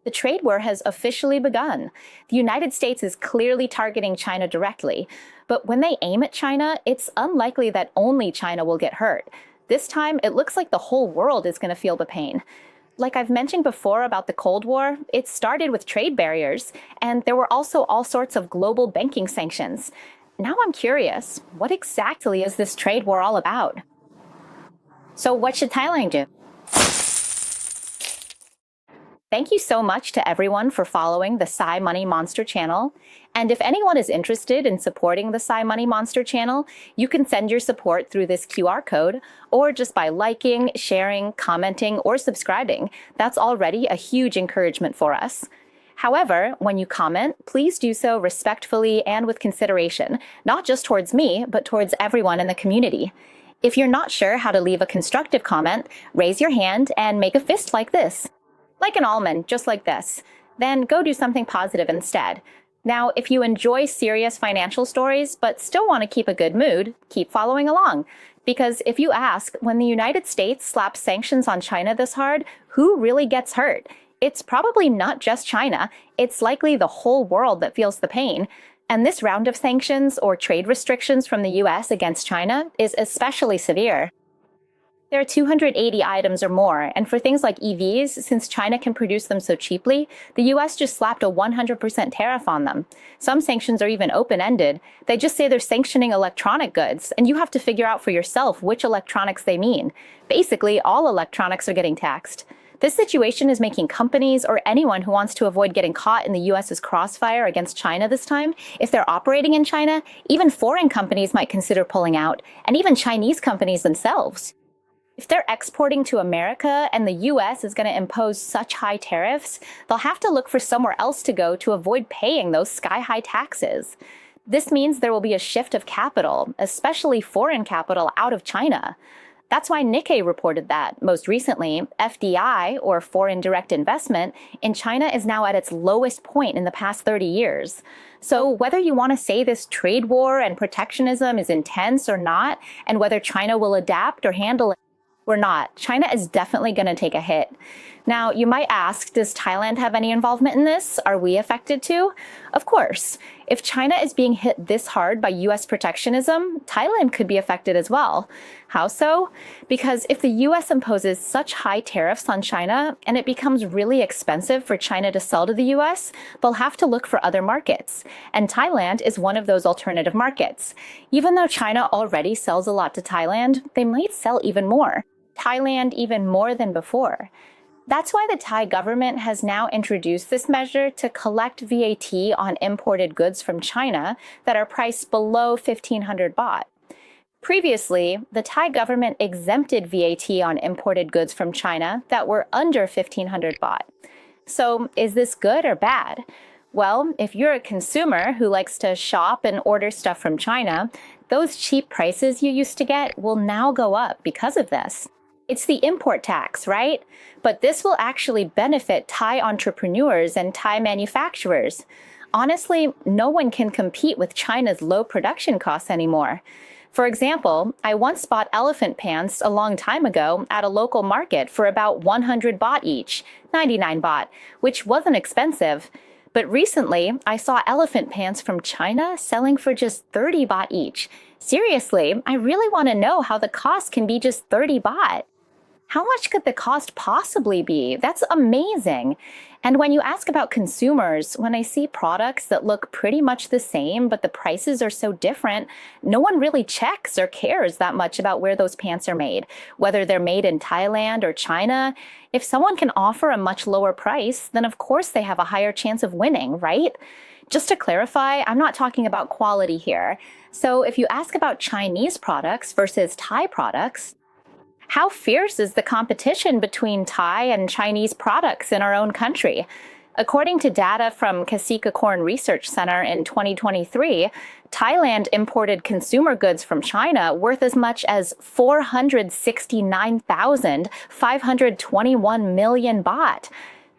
The trade war has officially begun. The United States is clearly targeting China directly, but when they aim at China, it's unlikely that only China will get hurt. This time, it looks like the whole world is going to feel the pain. Like I've mentioned before about the Cold War, it started with trade barriers, and there were also all sorts of global banking sanctions. Now I'm curious, what exactly is this trade war all about? So what should Thailand do? Thank you so much to everyone for following the MoneyMonster channel. And if anyone is interested in supporting the MoneyMonster channel, you can send your support through this QR code or just by liking, sharing, commenting, or subscribing. That's already a huge encouragement for us. However, when you comment, please do so respectfully and with consideration, not just towards me, but towards everyone in the community. If you're not sure how to leave a constructive comment, raise your hand and make a fist like this. Like an almond, just like this. Then go do something positive instead. Now, if you enjoy serious financial stories but still want to keep a good mood, keep following along. Because if you ask, when the United States slaps sanctions on China this hard, who really gets hurt? It's probably not just China. It's likely the whole world that feels the pain. And this round of sanctions or trade restrictions from the US against China is especially severe. There are 280 items or more, and for things like EVs, since China can produce them so cheaply, the US just slapped a 100% tariff on them. Some sanctions are even open-ended. They just say they're sanctioning electronic goods, and you have to figure out for yourself which electronics they mean. Basically, all electronics are getting taxed. This situation is making companies or anyone who wants to avoid getting caught in the US's crossfire against China this time, if they're operating in China, even foreign companies might consider pulling out, and even Chinese companies themselves. If they're exporting to America and the US is going to impose such high tariffs, they'll have to look for somewhere else to go to avoid paying those sky-high taxes. This means there will be a shift of capital, especially foreign capital, out of China. That's why Nikkei reported that, most recently, FDI, or foreign direct investment, in China is now at its lowest point in the past 30 years. So whether you want to say this trade war and protectionism is intense or not, and whether China will adapt or handle it, we're not. China is definitely going to take a hit. Now, you might ask, does Thailand have any involvement in this? Are we affected too? Of course. If China is being hit this hard by US protectionism, Thailand could be affected as well. How so? Because if the US imposes such high tariffs on China and it becomes really expensive for China to sell to the US, they'll have to look for other markets. And Thailand is one of those alternative markets. Even though China already sells a lot to Thailand, they might sell even more. Thailand even more than before. That's why the Thai government has now introduced this measure to collect VAT on imported goods from China that are priced below 1,500 baht. Previously, the Thai government exempted VAT on imported goods from China that were under 1,500 baht. So is this good or bad? Well, if you're a consumer who likes to shop and order stuff from China, those cheap prices you used to get will now go up because of this. It's the import tax, right? But this will actually benefit Thai entrepreneurs and Thai manufacturers. Honestly, no one can compete with China's low production costs anymore. For example, I once bought elephant pants a long time ago at a local market for about 100 baht each, 99 baht, which wasn't expensive. But recently, I saw elephant pants from China selling for just 30 baht each. Seriously, I really want to know how the cost can be just 30 baht. How much could the cost possibly be? That's amazing. And when you ask about consumers, when I see products that look pretty much the same, but the prices are so different, no one really checks or cares that much about where those pants are made, whether they're made in Thailand or China. If someone can offer a much lower price, then of course they have a higher chance of winning, right? Just to clarify, I'm not talking about quality here. So if you ask about Chinese products versus Thai products, how fierce is the competition between Thai and Chinese products in our own country? According to data from Kasika Corn Research Center in 2023, Thailand imported consumer goods from China worth as much as 469,521 million baht.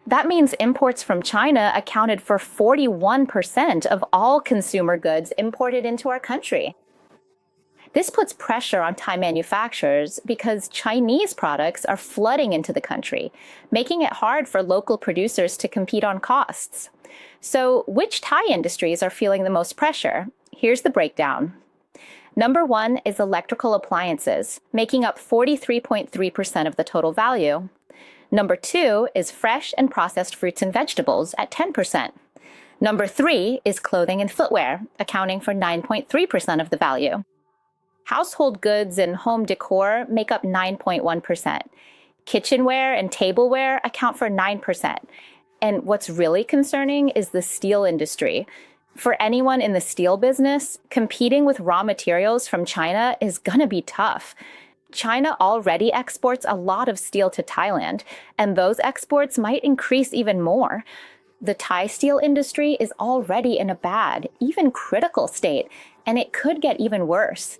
That means imports from China accounted for 41% of all consumer goods imported into our country. This puts pressure on Thai manufacturers because Chinese products are flooding into the country, making it hard for local producers to compete on costs. So, which Thai industries are feeling the most pressure? Here's the breakdown. Number one is electrical appliances, making up 43.3% of the total value. Number two is fresh and processed fruits and vegetables at 10%. Number three is clothing and footwear, accounting for 9.3% of the value. Household goods and home decor make up 9.1%. Kitchenware and tableware account for 9%. And what's really concerning is the steel industry. For anyone in the steel business, competing with raw materials from China is gonna be tough. China already exports a lot of steel to Thailand, and those exports might increase even more. The Thai steel industry is already in a bad, even critical state, and it could get even worse.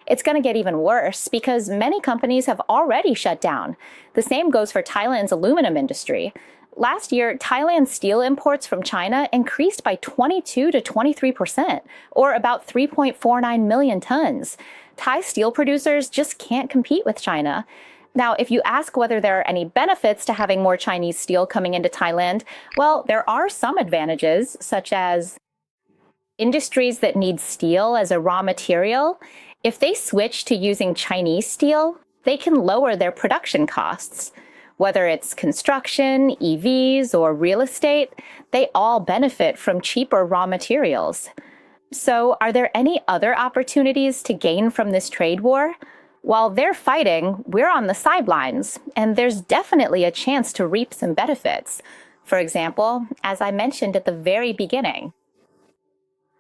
It's going to get even worse because many companies have already shut down. The same goes for Thailand's aluminum industry. Last year, Thailand's steel imports from China increased by 22 to 23%, or about 3.49 million tons. Thai steel producers just can't compete with China. Now, if you ask whether there are any benefits to having more Chinese steel coming into Thailand, well, there are some advantages, such as industries that need steel as a raw material. If they switch to using Chinese steel, they can lower their production costs. Whether it's construction, EVs, or real estate, they all benefit from cheaper raw materials. So, are there any other opportunities to gain from this trade war? While they're fighting, we're on the sidelines, and there's definitely a chance to reap some benefits. For example, as I mentioned at the very beginning,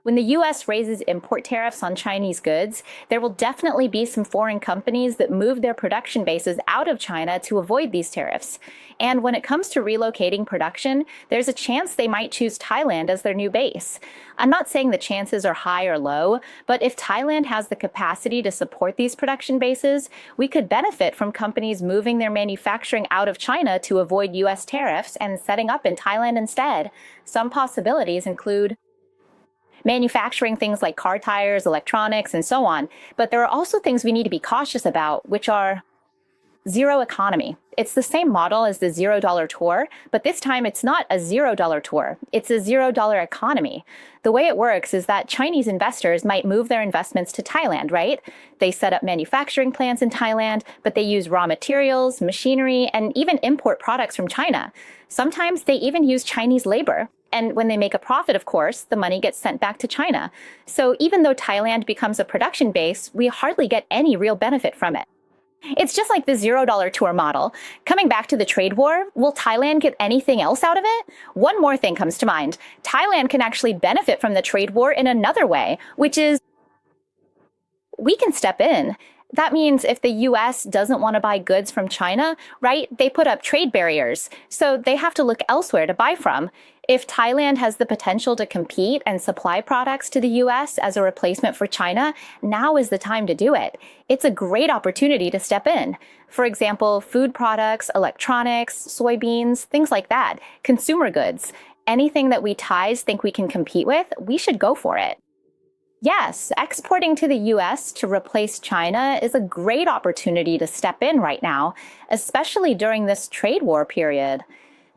when the US raises import tariffs on Chinese goods, there will definitely be some foreign companies that move their production bases out of China to avoid these tariffs. And when it comes to relocating production, there's a chance they might choose Thailand as their new base. I'm not saying the chances are high or low, but if Thailand has the capacity to support these production bases, we could benefit from companies moving their manufacturing out of China to avoid US tariffs and setting up in Thailand instead. Some possibilities include manufacturing things like car tires, electronics, and so on. But there are also things we need to be cautious about, which are zero economy. It's the same model as the $0 tour, but this time it's not a $0 tour. It's a $0 economy. The way it works is that Chinese investors might move their investments to Thailand, right? They set up manufacturing plants in Thailand, but they use raw materials, machinery, and even import products from China. Sometimes they even use Chinese labor. And when they make a profit, of course, the money gets sent back to China. So even though Thailand becomes a production base, we hardly get any real benefit from it. It's just like the $0 tour model. Coming back to the trade war, will Thailand get anything else out of it? One more thing comes to mind. Thailand can actually benefit from the trade war in another way, which is we can step in. That means if the US doesn't want to buy goods from China, right, they put up trade barriers. So they have to look elsewhere to buy from. If Thailand has the potential to compete and supply products to the US as a replacement for China, now is the time to do it. It's a great opportunity to step in. For example, food products, electronics, soybeans, things like that, consumer goods. Anything that we Thais think we can compete with, we should go for it. Yes, exporting to the US to replace China is a great opportunity to step in right now, especially during this trade war period.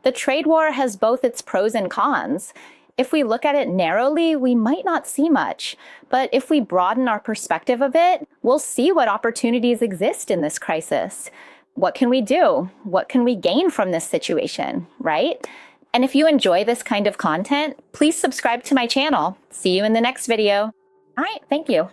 The trade war has both its pros and cons. If we look at it narrowly, we might not see much. But if we broaden our perspective a bit, we'll see what opportunities exist in this crisis. What can we do? What can we gain from this situation, right? And if you enjoy this kind of content, please subscribe to my channel. See you in the next video. All right, thank you.